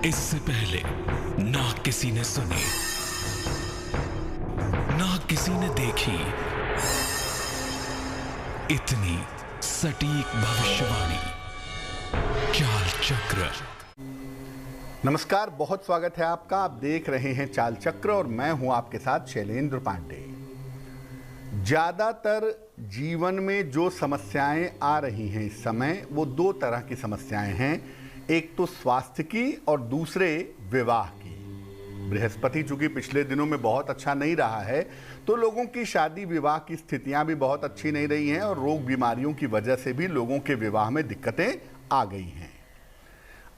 इससे पहले ना किसी ने सुनी, ना किसी ने देखी इतनी सटीक भविष्यवाणी। चाल चक्र। नमस्कार, बहुत स्वागत है आपका। आप देख रहे हैं चाल चक्र और मैं हूं आपके साथ शैलेंद्र पांडे। ज्यादातर जीवन में जो समस्याएं आ रही हैं इस समय, वो दो तरह की समस्याएं हैं। एक तो स्वास्थ्य की और दूसरे विवाह की। बृहस्पति चूंकि पिछले दिनों में बहुत अच्छा नहीं रहा है, तो लोगों की शादी विवाह की स्थितियां भी बहुत अच्छी नहीं रही हैं और रोग बीमारियों की वजह से भी लोगों के विवाह में दिक्कतें आ गई हैं।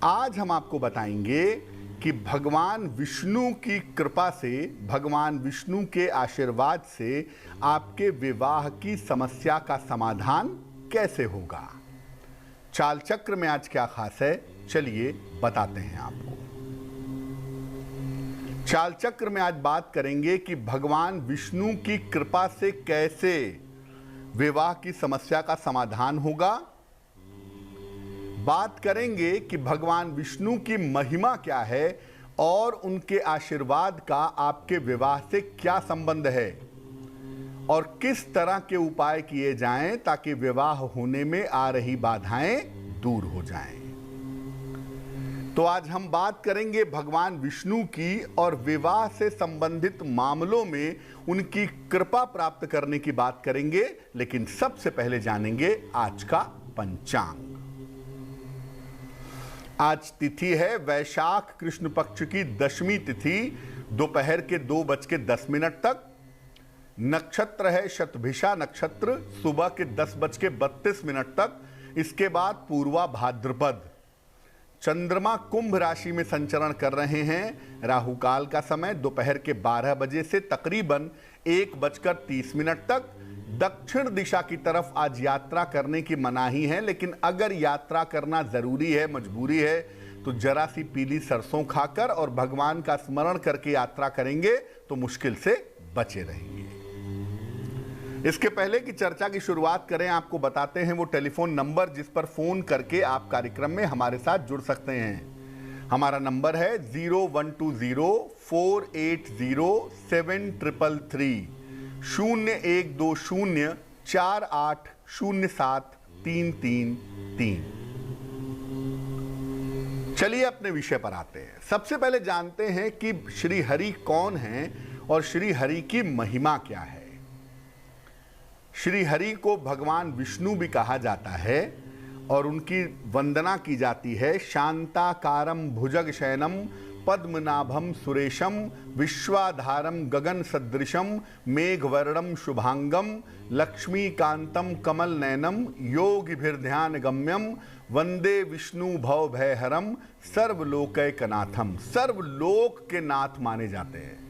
आज हम आपको बताएंगे कि भगवान विष्णु की कृपा से, भगवान विष्णु के आशीर्वाद से आपके विवाह की समस्या का समाधान कैसे होगा। चाल चक्र में आज क्या खास है, चलिए बताते हैं आपको। चाल चक्र में आज बात करेंगे कि भगवान विष्णु की कृपा से कैसे विवाह की समस्या का समाधान होगा। बात करेंगे कि भगवान विष्णु की महिमा क्या है और उनके आशीर्वाद का आपके विवाह से क्या संबंध है और किस तरह के उपाय किए जाएं ताकि विवाह होने में आ रही बाधाएं दूर हो जाएं। तो आज हम बात करेंगे भगवान विष्णु की और विवाह से संबंधित मामलों में उनकी कृपा प्राप्त करने की बात करेंगे। लेकिन सबसे पहले जानेंगे आज का पंचांग। आज तिथि है वैशाख कृष्ण पक्ष की दशमी तिथि, दोपहर के 2:10 तक। नक्षत्र है शतभिषा नक्षत्र, सुबह के 10:32 तक। इसके बाद पूर्वा भाद्रपद। चंद्रमा कुंभ राशि में संचरण कर रहे हैं। राहु काल का समय दोपहर के 12 बजे से तकरीबन 1:30 तक। दक्षिण दिशा की तरफ आज यात्रा करने की मनाही है, लेकिन अगर यात्रा करना जरूरी है, मजबूरी है, तो जरा सी पीली सरसों खाकर और भगवान का स्मरण करके यात्रा करेंगे तो मुश्किल से बचे रहेंगे। इसके पहले की चर्चा की शुरुआत करें, आपको बताते हैं वो टेलीफोन नंबर जिस पर फोन करके आप कार्यक्रम में हमारे साथ जुड़ सकते हैं। हमारा नंबर है 0120-480-7333 012048073333। चलिए अपने विषय पर आते हैं। सबसे पहले जानते हैं कि श्री हरि कौन हैं और श्री हरि की महिमा क्या है। श्री हरि को भगवान विष्णु भी कहा जाता है और उनकी वंदना की जाती है। शांताकारं भुजगशयनं पद्मनाभं सुरेशं विश्वाधारं गगन सदृशं मेघवर्णं शुभांगं लक्ष्मीकांतं कमलनयनं योगिभिर्ध्यानगम्यं वंदे विष्णु भवभयहरं सर्वलोकैकनाथम। सर्वलोक के नाथ माने जाते हैं।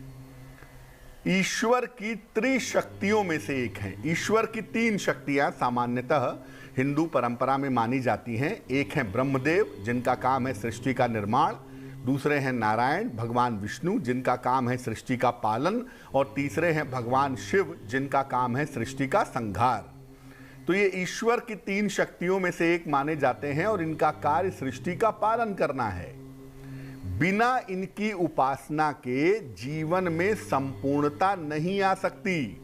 ईश्वर की त्रिशक्तियों में से एक हैं। ईश्वर की 3 शक्तियां सामान्यतः हिंदू परंपरा में मानी जाती हैं। एक है ब्रह्मदेव, जिनका काम है सृष्टि का निर्माण। दूसरे हैं नारायण भगवान विष्णु, जिनका काम है सृष्टि का पालन। और तीसरे हैं भगवान शिव, जिनका काम है सृष्टि का संहार। तो ये ईश्वर की 3 शक्तियों में से एक माने जाते हैं और इनका कार्य सृष्टि का पालन करना है। बिना इनकी उपासना के जीवन में संपूर्णता नहीं आ सकती।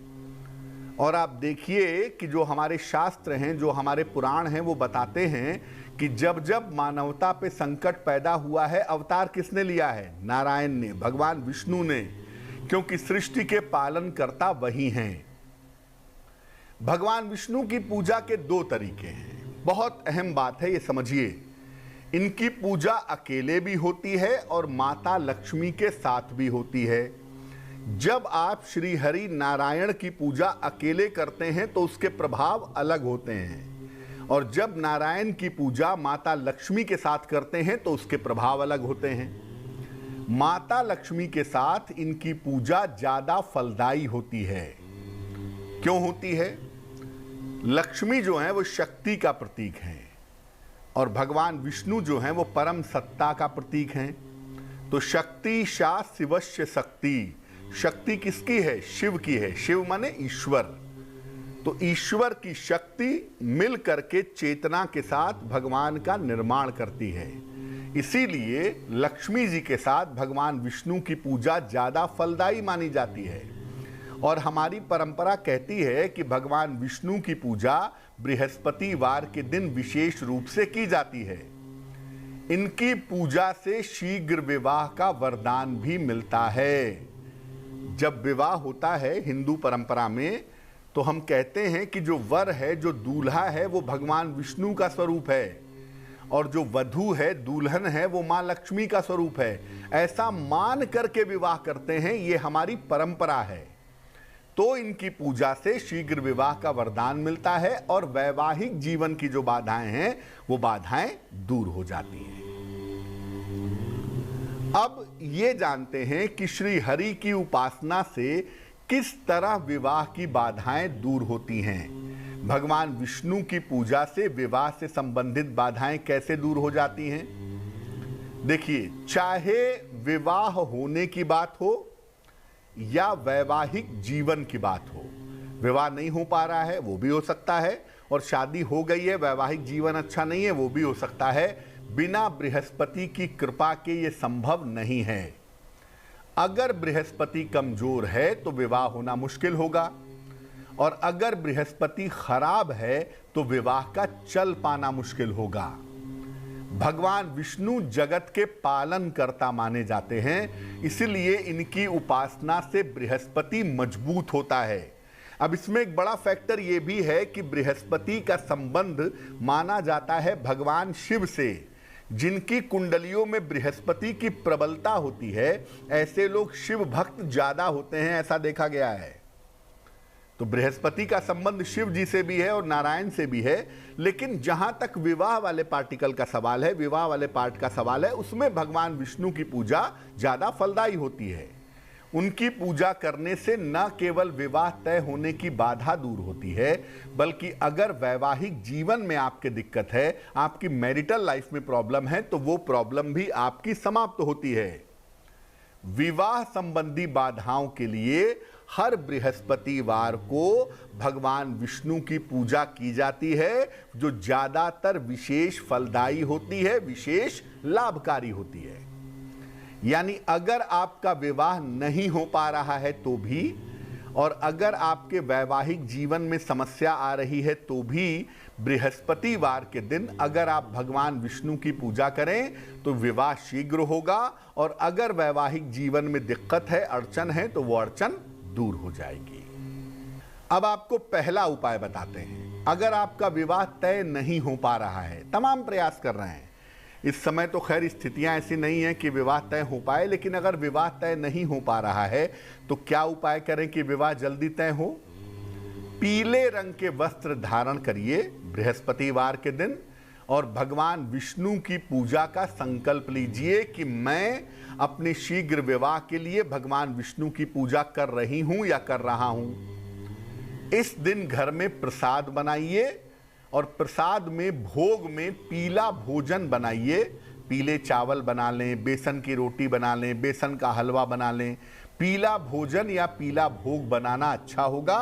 और आप देखिए कि जो हमारे शास्त्र हैं, जो हमारे पुराण हैं, वो बताते हैं कि जब जब मानवता पे संकट पैदा हुआ है, अवतार किसने लिया है? नारायण ने, भगवान विष्णु ने, क्योंकि सृष्टि के पालन करता वही हैं। भगवान विष्णु की पूजा के 2 तरीके हैं। बहुत अहम बात है, ये समझिए। इनकी पूजा अकेले भी होती है और माता लक्ष्मी के साथ भी होती है। जब आप श्री हरि नारायण की पूजा अकेले करते हैं तो उसके प्रभाव अलग होते हैं, और जब नारायण की पूजा माता लक्ष्मी के साथ करते हैं तो उसके प्रभाव अलग होते हैं। माता लक्ष्मी के साथ इनकी पूजा ज्यादा फलदायी होती है। क्यों होती है? लक्ष्मी जो है वो शक्ति का प्रतीक है और भगवान विष्णु जो हैं वो परम सत्ता का प्रतीक हैं। तो शक्ति शा शिवस्य शक्ति। शक्ति किसकी है? शिव की है। शिव माने ईश्वर। तो ईश्वर की शक्ति मिल करके चेतना के साथ भगवान का निर्माण करती है। इसीलिए लक्ष्मी जी के साथ भगवान विष्णु की पूजा ज्यादा फलदायी मानी जाती है। और हमारी परंपरा कहती है कि भगवान विष्णु की पूजा बृहस्पतिवार के दिन विशेष रूप से की जाती है। इनकी पूजा से शीघ्र विवाह का वरदान भी मिलता है। जब विवाह होता है हिंदू परंपरा में, तो हम कहते हैं कि जो वर है, जो दूल्हा है, वो भगवान विष्णु का स्वरूप है, और जो वधू है, दुल्हन है, वो मां लक्ष्मी का स्वरूप है। ऐसा मान करके विवाह करते हैं, ये हमारी परंपरा है। तो इनकी पूजा से शीघ्र विवाह का वरदान मिलता है और वैवाहिक जीवन की जो बाधाएं हैं वो बाधाएं दूर हो जाती हैं। अब ये जानते हैं कि श्री हरि की उपासना से किस तरह विवाह की बाधाएं दूर होती हैं। भगवान विष्णु की पूजा से विवाह से संबंधित बाधाएं कैसे दूर हो जाती हैं। देखिए, चाहे विवाह होने की बात हो या वैवाहिक जीवन की बात हो, विवाह नहीं हो पा रहा है वो भी हो सकता है, और शादी हो गई है, वैवाहिक जीवन अच्छा नहीं है वो भी हो सकता है। बिना बृहस्पति की कृपा के ये संभव नहीं है। अगर बृहस्पति कमजोर है तो विवाह होना मुश्किल होगा, और अगर बृहस्पति खराब है तो विवाह का चल पाना मुश्किल होगा। भगवान विष्णु जगत के पालन कर्ता माने जाते हैं, इसलिए इनकी उपासना से बृहस्पति मजबूत होता है। अब इसमें एक बड़ा फैक्टर यह भी है कि बृहस्पति का संबंध माना जाता है भगवान शिव से। जिनकी कुंडलियों में बृहस्पति की प्रबलता होती है, ऐसे लोग शिव भक्त ज्यादा होते हैं, ऐसा देखा गया है। तो बृहस्पति का संबंध शिव जी से भी है और नारायण से भी है, लेकिन जहां तक विवाह वाले पार्टिकल का सवाल है, विवाह वाले पार्ट का सवाल है, उसमें भगवान विष्णु की पूजा ज्यादा फलदायी होती है। उनकी पूजा करने से न केवल विवाह तय होने की बाधा दूर होती है, बल्कि अगर वैवाहिक जीवन में आपके दिक्कत है, आपकी मैरिटल लाइफ में प्रॉब्लम है, तो वो प्रॉब्लम भी आपकी समाप्त होती है। विवाह संबंधी बाधाओं के लिए हर बृहस्पतिवार को भगवान विष्णु की पूजा की जाती है, जो ज्यादातर विशेष फलदायी होती है, विशेष लाभकारी होती है। यानी अगर आपका विवाह नहीं हो पा रहा है तो भी, और अगर आपके वैवाहिक जीवन में समस्या आ रही है तो भी, बृहस्पतिवार के दिन अगर आप भगवान विष्णु की पूजा करें तो विवाह शीघ्र होगा, और अगर वैवाहिक जीवन में दिक्कत है, अड़चन है, तो वो अड़चन दूर हो जाएगी। अब आपको पहला उपाय बताते हैं। अगर आपका विवाह तय नहीं हो पा रहा है, तमाम प्रयास कर रहे हैं, इस समय तो खैर स्थितियां ऐसी नहीं है कि विवाह तय हो पाए, लेकिन अगर विवाह तय नहीं हो पा रहा है तो क्या उपाय करें कि विवाह जल्दी तय हो। पीले रंग के वस्त्र धारण करिए बृहस्पतिवार के दिन, और भगवान विष्णु की पूजा का संकल्प लीजिए कि मैं अपने शीघ्र विवाह के लिए भगवान विष्णु की पूजा कर रही हूं या कर रहा हूं। इस दिन घर में प्रसाद बनाइए, और प्रसाद में भोग में पीला भोजन बनाइए। पीले चावल बना लें, बेसन की रोटी बना लें, बेसन का हलवा बना लें। पीला भोजन या पीला भोग बनाना अच्छा होगा।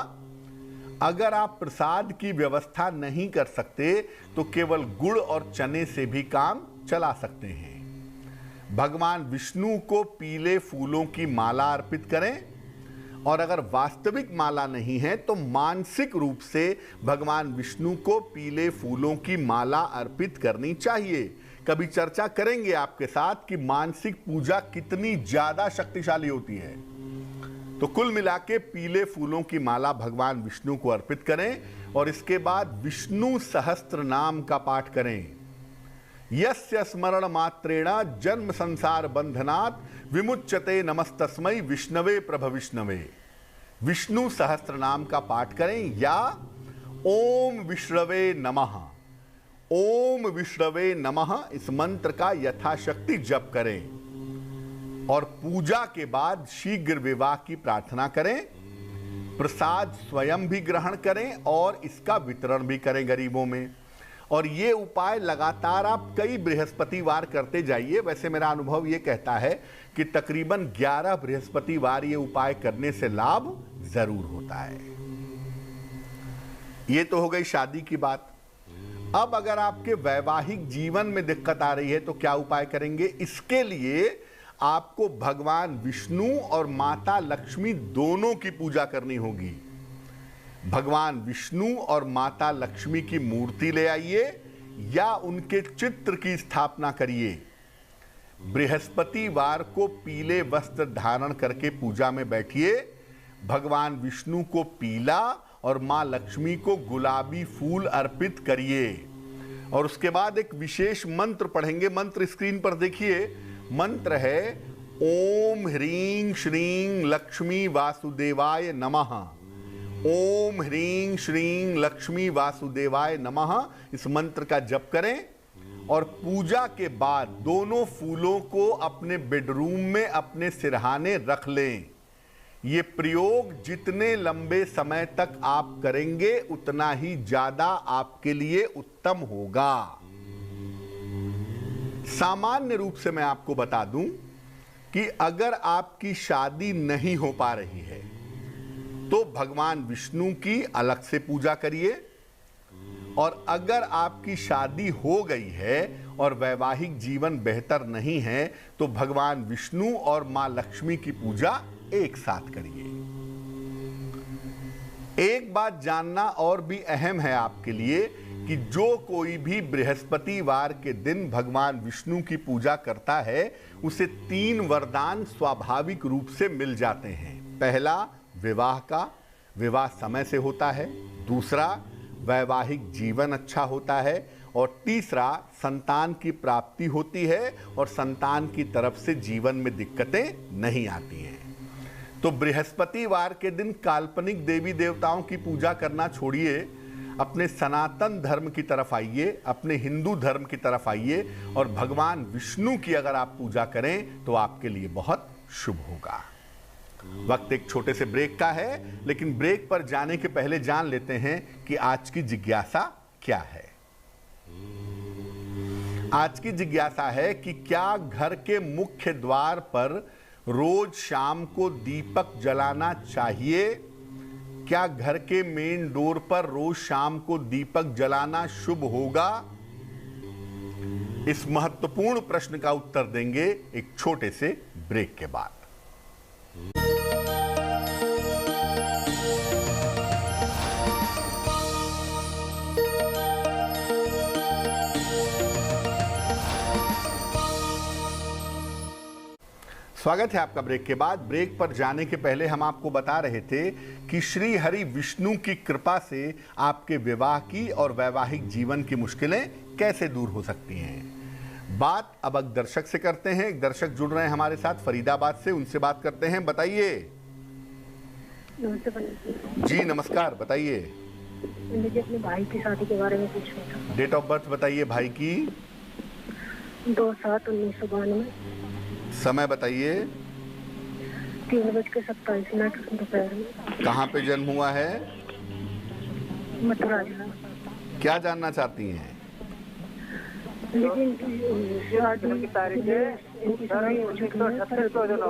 अगर आप प्रसाद की व्यवस्था नहीं कर सकते तो केवल गुड़ और चने से भी काम चला सकते हैं। भगवान विष्णु को पीले फूलों की माला अर्पित करें, और अगर वास्तविक माला नहीं है तो मानसिक रूप से भगवान विष्णु को पीले फूलों की माला अर्पित करनी चाहिए। कभी चर्चा करेंगे आपके साथ कि मानसिक पूजा कितनी ज्यादा शक्तिशाली होती है। तो कुल मिला के पीले फूलों की माला भगवान विष्णु को अर्पित करें, और इसके बाद विष्णु सहस्त्र नाम का पाठ करें। यस्य स्मरण मात्रेण जन्म संसार बंधनात् विमुच्यते नमस्तस्मै विष्णवे प्रभ विष्णवे। विष्णु सहस्त्र नाम का पाठ करें, या ओम विष्णवे नमः, ओम विष्णवे नमः, इस मंत्र का यथाशक्ति जप करें। और पूजा के बाद शीघ्र विवाह की प्रार्थना करें। प्रसाद स्वयं भी ग्रहण करें और इसका वितरण भी करें गरीबों में। और ये उपाय लगातार आप कई बृहस्पतिवार करते जाइए। वैसे मेरा अनुभव ये कहता है कि तकरीबन 11 बृहस्पतिवार ये उपाय करने से लाभ जरूर होता है। ये तो हो गई शादी की बात। अब अगर आपके वैवाहिक जीवन में दिक्कत आ रही है तो क्या उपाय करेंगे? इसके लिए आपको भगवान विष्णु और माता लक्ष्मी दोनों की पूजा करनी होगी। भगवान विष्णु और माता लक्ष्मी की मूर्ति ले आइए या उनके चित्र की स्थापना करिए। बृहस्पतिवार को पीले वस्त्र धारण करके पूजा में बैठिए। भगवान विष्णु को पीला और मां लक्ष्मी को गुलाबी फूल अर्पित करिए और उसके बाद एक विशेष मंत्र पढ़ेंगे। मंत्र स्क्रीन पर देखिए। मंत्र है ओम ह्रीं श्रीं लक्ष्मी वासुदेवाय नमः। ओम ह्रीं श्रीं लक्ष्मी वासुदेवाय नमः। इस मंत्र का जप करें और पूजा के बाद दोनों फूलों को अपने बेडरूम में अपने सिरहाने रख लें। ये प्रयोग जितने लंबे समय तक आप करेंगे उतना ही ज्यादा आपके लिए उत्तम होगा। सामान्य रूप से मैं आपको बता दूं कि अगर आपकी शादी नहीं हो पा रही है तो भगवान विष्णु की अलग से पूजा करिए और अगर आपकी शादी हो गई है और वैवाहिक जीवन बेहतर नहीं है तो भगवान विष्णु और मां लक्ष्मी की पूजा एक साथ करिए। एक बात जानना और भी अहम है आपके लिए कि जो कोई भी बृहस्पतिवार के दिन भगवान विष्णु की पूजा करता है उसे 3 वरदान स्वाभाविक रूप से मिल जाते हैं। पहला, विवाह का, विवाह समय से होता है। दूसरा, वैवाहिक जीवन अच्छा होता है और तीसरा, संतान की प्राप्ति होती है और संतान की तरफ से जीवन में दिक्कतें नहीं आती हैं। तो बृहस्पतिवार के दिन काल्पनिक देवी देवताओं की पूजा करना छोड़िए, अपने सनातन धर्म की तरफ आइए, अपने हिंदू धर्म की तरफ आइए और भगवान विष्णु की अगर आप पूजा करें तो आपके लिए बहुत शुभ होगा। वक्त एक छोटे से ब्रेक का है, लेकिन ब्रेक पर जाने के पहले जान लेते हैं कि आज की जिज्ञासा क्या है। आज की जिज्ञासा है कि क्या घर के मुख्य द्वार पर रोज शाम को दीपक जलाना चाहिए? क्या घर के मेन डोर पर रोज शाम को दीपक जलाना शुभ होगा? इस महत्वपूर्ण प्रश्न का उत्तर देंगे एक छोटे से ब्रेक के बाद। स्वागत है आपका ब्रेक के बाद। ब्रेक पर जाने के पहले हम आपको बता रहे थे कि श्री हरि विष्णु की कृपा से आपके विवाह की और वैवाहिक जीवन की मुश्किलें कैसे दूर हो सकती हैं। बात अब एक दर्शक से करते हैं। एक दर्शक जुड़ रहे हैं हमारे साथ फरीदाबाद से, उनसे बात करते हैं। बताइए। जी नमस्कार, बताइए। मुझे अपने भाई की शादी के बारे में पूछना था। डेट ऑफ बर्थ बताइए भाई की। 2/7/1992। समय बताइए। 3:27 दोपहर में। कहाँ पे जन्म हुआ है? मथुरा जिला। क्या जानना चाहती हैं? लेकिन शादी की तारीख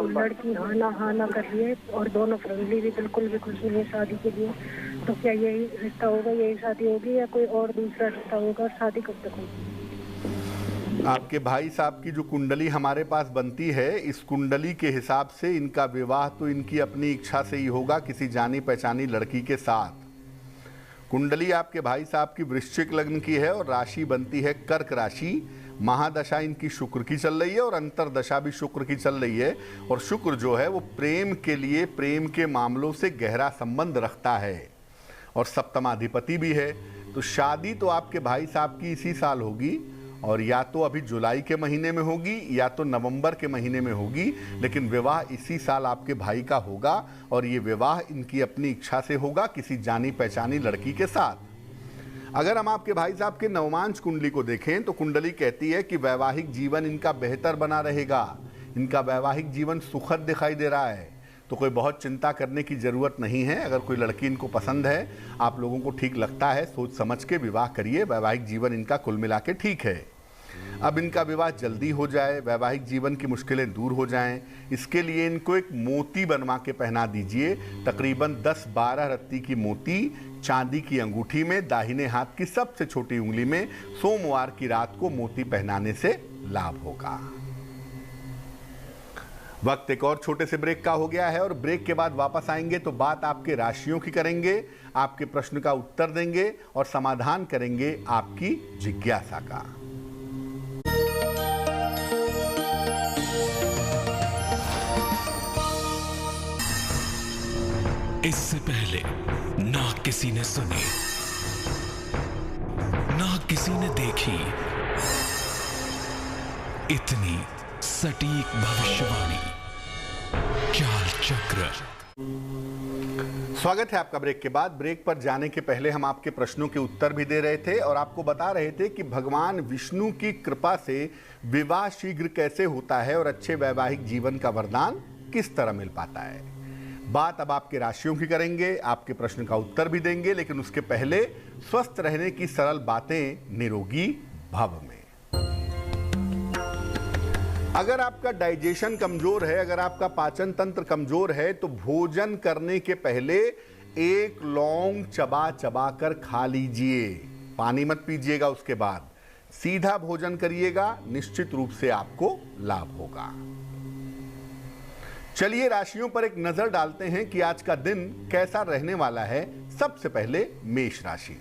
लड़की हाँ ना कर रही है और दोनों फैमिली भी बिल्कुल भी खुश नहीं है शादी के लिए। तो क्या यही रिश्ता होगा, यही शादी होगी या कोई और दूसरा रिश्ता होगा? शादी कब तक होगी? आपके भाई साहब की जो कुंडली हमारे पास बनती है, इस कुंडली के हिसाब से इनका विवाह तो इनकी अपनी इच्छा से ही होगा किसी जानी पहचानी लड़की के साथ। कुंडली आपके भाई साहब की वृश्चिक लग्न की है और राशि बनती है कर्क राशि। महादशा इनकी शुक्र की चल रही है और अंतरदशा भी शुक्र की चल रही है और शुक्र जो है वो प्रेम के लिए, प्रेम के मामलों से गहरा संबंध रखता है और सप्तमाधिपति भी है। तो शादी तो आपके भाई साहब की इसी साल होगी और या तो अभी जुलाई के महीने में होगी या तो नवंबर के महीने में होगी, लेकिन विवाह इसी साल आपके भाई का होगा और ये विवाह इनकी अपनी इच्छा से होगा किसी जानी पहचानी लड़की के साथ। अगर हम आपके भाई साहब के नवमांश कुंडली को देखें तो कुंडली कहती है कि वैवाहिक जीवन इनका बेहतर बना रहेगा, इनका वैवाहिक जीवन सुखद दिखाई दे रहा है। तो कोई बहुत चिंता करने की ज़रूरत नहीं है। अगर कोई लड़की इनको पसंद है, आप लोगों को ठीक लगता है, सोच समझ के विवाह करिए। वैवाहिक जीवन इनका कुल मिला के ठीक है। अब इनका विवाह जल्दी हो जाए, वैवाहिक जीवन की मुश्किलें दूर हो जाएं, इसके लिए इनको एक मोती बनवा के पहना दीजिए। तकरीबन 10-12 रत्ती की मोती चांदी की अंगूठी में दाहिने हाथ की सबसे छोटी उंगली में सोमवार की रात को मोती पहनाने से लाभ होगा। वक्त एक और छोटे से ब्रेक का हो गया है और ब्रेक के बाद वापस आएंगे तो बात आपके राशियों की करेंगे, आपके प्रश्न का उत्तर देंगे और समाधान करेंगे आपकी जिज्ञासा का। इससे पहले ना किसी ने सुनी, ना किसी ने देखी इतनी सटीक भविष्यवाणी। चाल चक्र। स्वागत है आपका ब्रेक के बाद। ब्रेक पर जाने के पहले हम आपके प्रश्नों के उत्तर भी दे रहे थे और आपको बता रहे थे कि भगवान विष्णु की कृपा से विवाह शीघ्र कैसे होता है और अच्छे वैवाहिक जीवन का वरदान किस तरह मिल पाता है। बात अब आपके राशियों की करेंगे, आपके प्रश्न का उत्तर भी देंगे, लेकिन उसके पहले स्वस्थ रहने की सरल बातें निरोगी भव में। अगर आपका डाइजेशन कमजोर है, अगर आपका पाचन तंत्र कमजोर है तो भोजन करने के पहले एक लौंग चबा चबा कर खा लीजिए। पानी मत पीजिएगा, उसके बाद सीधा भोजन करिएगा, निश्चित रूप से आपको लाभ होगा। चलिए राशियों पर एक नजर डालते हैं कि आज का दिन कैसा रहने वाला है। सबसे पहले मेष राशि।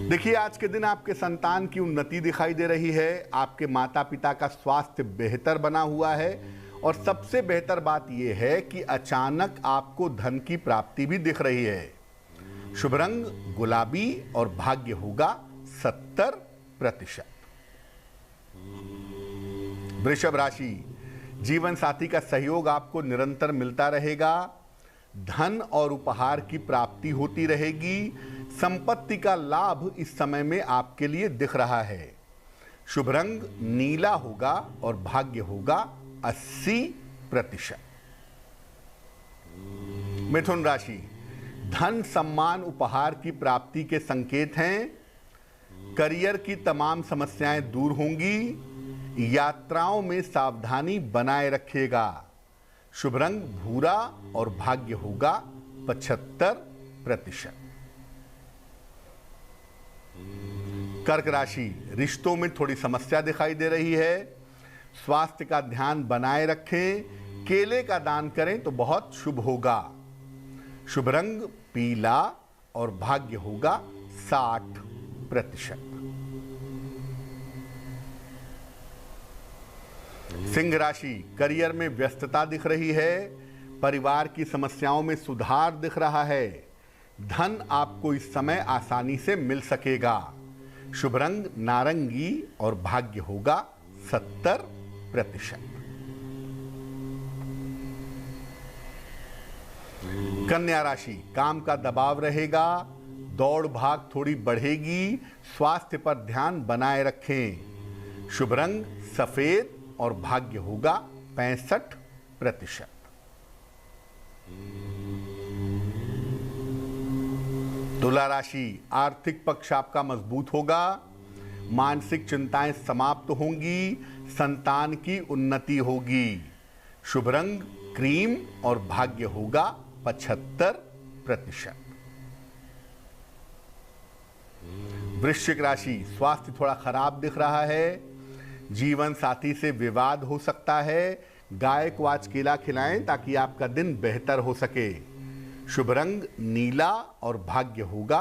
देखिए, आज के दिन आपके संतान की उन्नति दिखाई दे रही है, आपके माता पिता का स्वास्थ्य बेहतर बना हुआ है और सबसे बेहतर बात यह है कि अचानक आपको धन की प्राप्ति भी दिख रही है। शुभ रंग गुलाबी और भाग्य होगा 70%। वृषभ राशि। जीवन साथी का सहयोग आपको निरंतर मिलता रहेगा, धन और उपहार की प्राप्ति होती रहेगी, संपत्ति का लाभ इस समय में आपके लिए दिख रहा है। शुभ रंग नीला होगा और भाग्य होगा 80%। मिथुन राशि। धन सम्मान उपहार की प्राप्ति के संकेत हैं, करियर की तमाम समस्याएं दूर होंगी, यात्राओं में सावधानी बनाए रखिएगा। शुभ रंग भूरा और भाग्य होगा 75%। कर्क राशि। रिश्तों में थोड़ी समस्या दिखाई दे रही है, स्वास्थ्य का ध्यान बनाए रखें, केले का दान करें तो बहुत शुभ होगा। शुभ रंग पीला और भाग्य होगा 60%। सिंह राशि। करियर में व्यस्तता दिख रही है, परिवार की समस्याओं में सुधार दिख रहा है, धन आपको इस समय आसानी से मिल सकेगा। शुभ रंग नारंगी और भाग्य होगा 70%। कन्या राशि। काम का दबाव रहेगा, दौड़ भाग थोड़ी बढ़ेगी, स्वास्थ्य पर ध्यान बनाए रखें। शुभ रंग सफेद और भाग्य होगा 65%। तुला राशि। आर्थिक पक्ष आपका मजबूत होगा, मानसिक चिंताएं समाप्त होंगी, संतान की उन्नति होगी। शुभ रंग क्रीम और भाग्य होगा 75%। वृश्चिक राशि। स्वास्थ्य थोड़ा खराब दिख रहा है, जीवन साथी से विवाद हो सकता है, गाय को आज केला खिलाएं ताकि आपका दिन बेहतर हो सके। शुभ रंग नीला और भाग्य होगा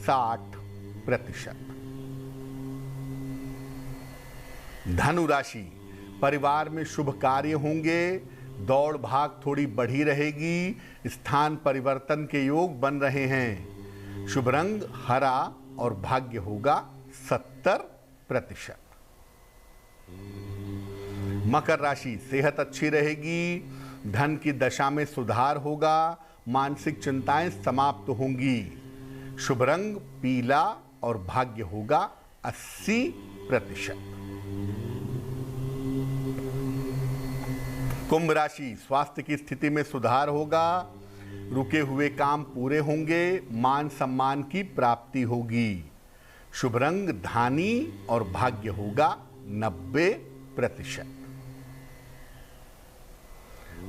60%। धनु राशि। परिवार में शुभ कार्य होंगे, दौड़ भाग थोड़ी बढ़ी रहेगी, स्थान परिवर्तन के योग बन रहे हैं। शुभ रंग हरा और भाग्य होगा 70%। मकर राशि। सेहत अच्छी रहेगी, धन की दशा में सुधार होगा, मानसिक चिंताएं समाप्त होंगी। शुभ रंग पीला और भाग्य होगा 80%। कुंभ राशि। स्वास्थ्य की स्थिति में सुधार होगा, रुके हुए काम पूरे होंगे, मान सम्मान की प्राप्ति होगी। शुभ रंग धानी और भाग्य होगा 90%।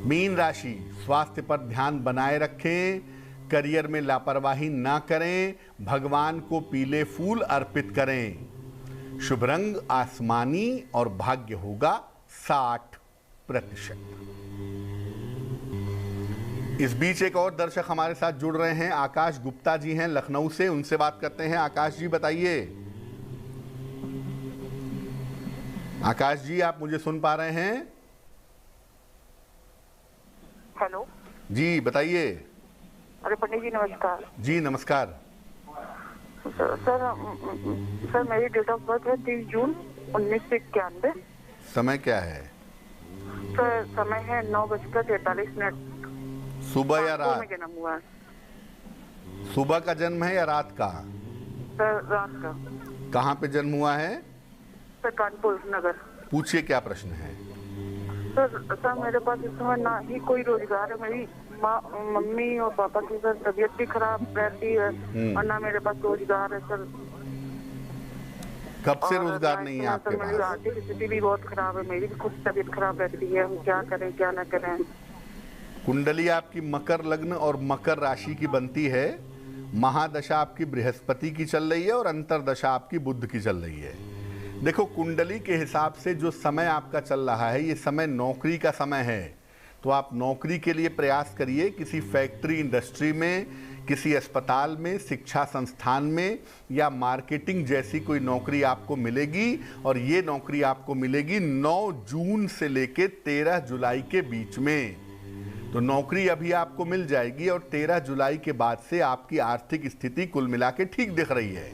मीन राशि, स्वास्थ्य पर ध्यान बनाए रखें, करियर में लापरवाही ना करें, भगवान को पीले फूल अर्पित करें। शुभ रंग आसमानी और भाग्य होगा 60%। इस बीच एक और दर्शक हमारे साथ जुड़ रहे हैं, आकाश गुप्ता जी हैं लखनऊ से, उनसे बात करते हैं। आकाश जी बताइए। आकाश जी, आप मुझे सुन पा रहे हैं? हेलो जी बताइए। अरे पंडित जी नमस्कार। जी नमस्कार। सर मेरी डेट ऑफ बर्थ है 30 जून 1991। समय क्या है? सर समय है 9:43। सुबह या रात? जन्म हुआ है। सुबह का जन्म है या रात का? सर रात का। कहाँ पे जन्म हुआ है? सर कानपुर नगर। पूछिए क्या प्रश्न है? सर मेरे पास इस समय ना ही कोई रोजगार है। मेरी मम्मी और पापा की सर तबीयत भी खराब रहती है और ना मेरे पास रोजगार है सर। कब से रोजगार नहीं है आपके पास? मेरी आर्थिक स्थिति भी बहुत खराब है, मेरी भी खुद तबीयत खराब रहती है। हम क्या करें क्या ना करें? कुंडली आपकी मकर लग्न और मकर राशि की बनती है। महादशा आपकी बृहस्पति की चल रही है और अंतरदशा आपकी बुध की चल रही है। देखो, कुंडली के हिसाब से जो समय आपका चल रहा है, ये समय नौकरी का समय है। तो आप नौकरी के लिए प्रयास करिए, किसी फैक्ट्री इंडस्ट्री में, किसी अस्पताल में, शिक्षा संस्थान में या मार्केटिंग जैसी कोई नौकरी आपको मिलेगी। और ये नौकरी आपको मिलेगी 9 जून से लेके 13 जुलाई के बीच में। तो नौकरी अभी आपको मिल जाएगी और 13 जुलाई के बाद से आपकी आर्थिक स्थिति कुल मिला के ठीक दिख रही है।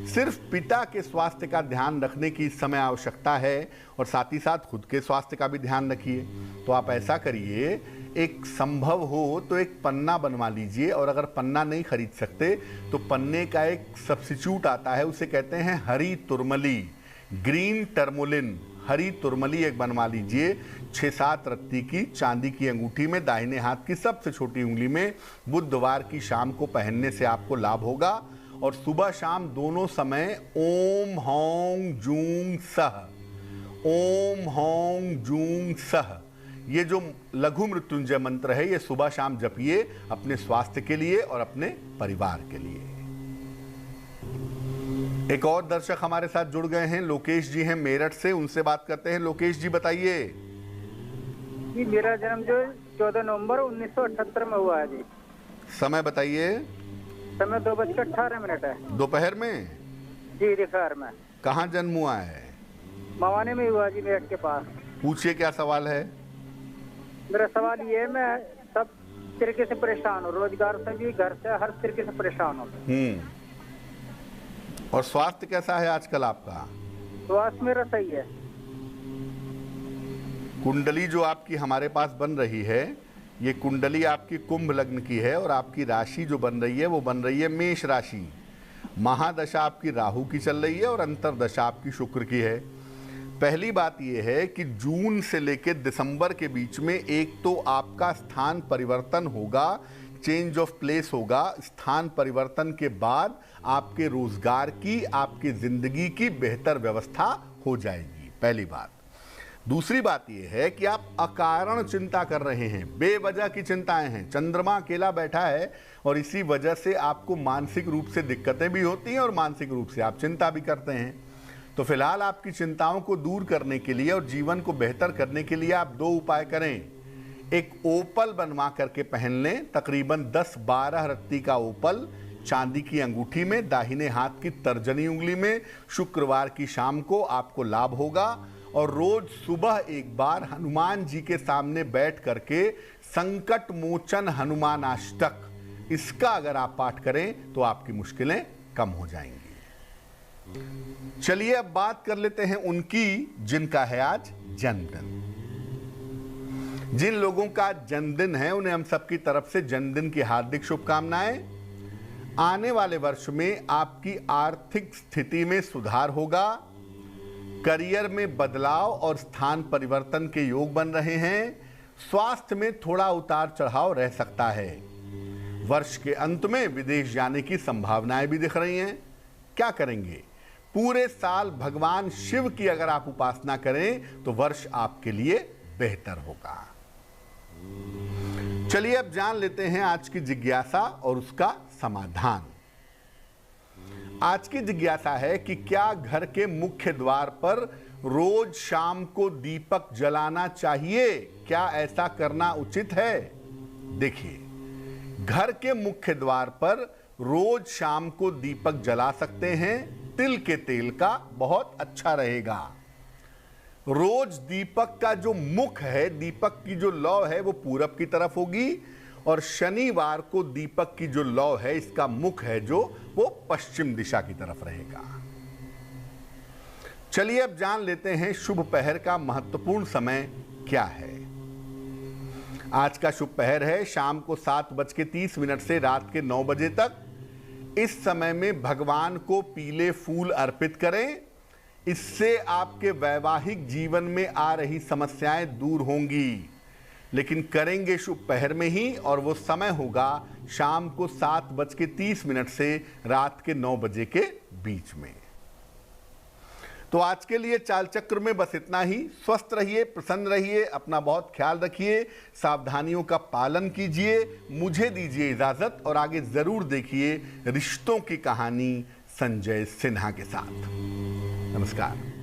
सिर्फ पिता के स्वास्थ्य का ध्यान रखने की इस समय आवश्यकता है और साथ ही साथ खुद के स्वास्थ्य का भी ध्यान रखिए। तो आप ऐसा करिए, एक संभव हो तो एक पन्ना बनवा लीजिए, और अगर पन्ना नहीं खरीद सकते तो पन्ने का एक सब्स्टिट्यूट आता है, उसे कहते हैं हरी तुरमली, ग्रीन टर्मोलिन। हरी तुरमली एक बनवा लीजिए, 6-7 रत्ती की चांदी की अंगूठी में, दाहिने हाथ की सबसे छोटी उंगली में। बुधवार की शाम को पहनने से आपको लाभ होगा। और सुबह शाम दोनों समय ओम हौं जूं सह, ओम हौं जूं सह, ये जो लघु मृत्युंजय मंत्र है, ये सुबह शाम जपिए अपने स्वास्थ्य के लिए और अपने परिवार के लिए। एक और दर्शक हमारे साथ जुड़ गए हैं, लोकेश जी हैं मेरठ से, उनसे बात करते हैं। लोकेश जी बताइए। जी मेरा जन्म जो 14 नवंबर 1978 में हुआ है जी। समय बताइए। समय 2:18 है। दोपहर में? जी दोपहर में। कहाँ जन्म हुआ है? मवानी में हुआ जी, मेरठ के पास। पूछिए क्या सवाल है? मेरा सवाल ये है, मैं सब तरीके से परेशान हूँ, रोजगार से भी, घर से, हर तरीके से परेशान हूँ। और स्वास्थ्य कैसा है आजकल आपका? स्वास्थ्य मेरा सही है। कुंडली जो आपकी हमारे पास बन रही है, ये कुंडली आपकी कुंभ लग्न की है और आपकी राशि जो बन रही है वो बन रही है मेष राशि। महादशा आपकी राहु की चल रही है और अंतरदशा आपकी शुक्र की है। पहली बात यह है कि जून से लेकर दिसंबर के बीच में एक तो आपका स्थान परिवर्तन होगा, चेंज ऑफ प्लेस होगा। स्थान परिवर्तन के बाद आपके रोजगार की, आपकी जिंदगी की बेहतर व्यवस्था हो जाएगी, पहली बात। दूसरी बात यह है कि आप अकारण चिंता कर रहे हैं, बेवजह की चिंताएं हैं। चंद्रमा अकेला बैठा है और इसी वजह से आपको मानसिक रूप से दिक्कतें भी होती हैं और मानसिक रूप से आप चिंता भी करते हैं। तो फिलहाल आपकी चिंताओं को दूर करने के लिए और जीवन को बेहतर करने के लिए आप 2 उपाय करें। एक ओपल बनवा करके पहन लें, तकरीबन 10-12 रत्ती का ओपल, चांदी की अंगूठी में, दाहिने हाथ की तर्जनी उंगली में। शुक्रवार की शाम को आपको लाभ होगा। और रोज सुबह एक बार हनुमान जी के सामने बैठ करके संकट मोचन हनुमानाष्टक, इसका अगर आप पाठ करें तो आपकी मुश्किलें कम हो जाएंगी। चलिए अब बात कर लेते हैं उनकी जिनका है आज जन्मदिन। जिन लोगों का जन्मदिन है उन्हें हम सबकी तरफ से जन्मदिन की हार्दिक शुभकामनाएं। आने वाले वर्ष में आपकी आर्थिक स्थिति में सुधार होगा, करियर में बदलाव और स्थान परिवर्तन के योग बन रहे हैं। स्वास्थ्य में थोड़ा उतार चढ़ाव रह सकता है। वर्ष के अंत में विदेश जाने की संभावनाएं भी दिख रही हैं। क्या करेंगे? पूरे साल भगवान शिव की अगर आप उपासना करें तो वर्ष आपके लिए बेहतर होगा। चलिए अब जान लेते हैं आज की जिज्ञासा और उसका समाधान। आज की जिज्ञासा है कि क्या घर के मुख्य द्वार पर रोज शाम को दीपक जलाना चाहिए? क्या ऐसा करना उचित है? देखिए, घर के मुख्य द्वार पर रोज शाम को दीपक जला सकते हैं। तिल के तेल का, बहुत अच्छा रहेगा। रोज दीपक का जो मुख है, दीपक की जो लौ है वो पूरब की तरफ होगी, और शनिवार को दीपक की जो लौ है, इसका मुख है जो, वो पश्चिम दिशा की तरफ रहेगा। चलिए अब जान लेते हैं शुभ पहर का महत्वपूर्ण समय क्या है। आज का शुभ पहर है शाम को 7:30 से रात के 9 बजे तक। इस समय में भगवान को पीले फूल अर्पित करें। इससे आपके वैवाहिक जीवन में आ रही समस्याएं दूर होंगी, लेकिन करेंगे शुभ पहर में ही, और वो समय होगा शाम को 7:30 से रात के 9 बजे के बीच में। तो आज के लिए चाल चक्र में बस इतना ही। स्वस्थ रहिए, प्रसन्न रहिए, अपना बहुत ख्याल रखिए, सावधानियों का पालन कीजिए। मुझे दीजिए इजाजत, और आगे जरूर देखिए रिश्तों की कहानी संजय सिन्हा के साथ। नमस्कार।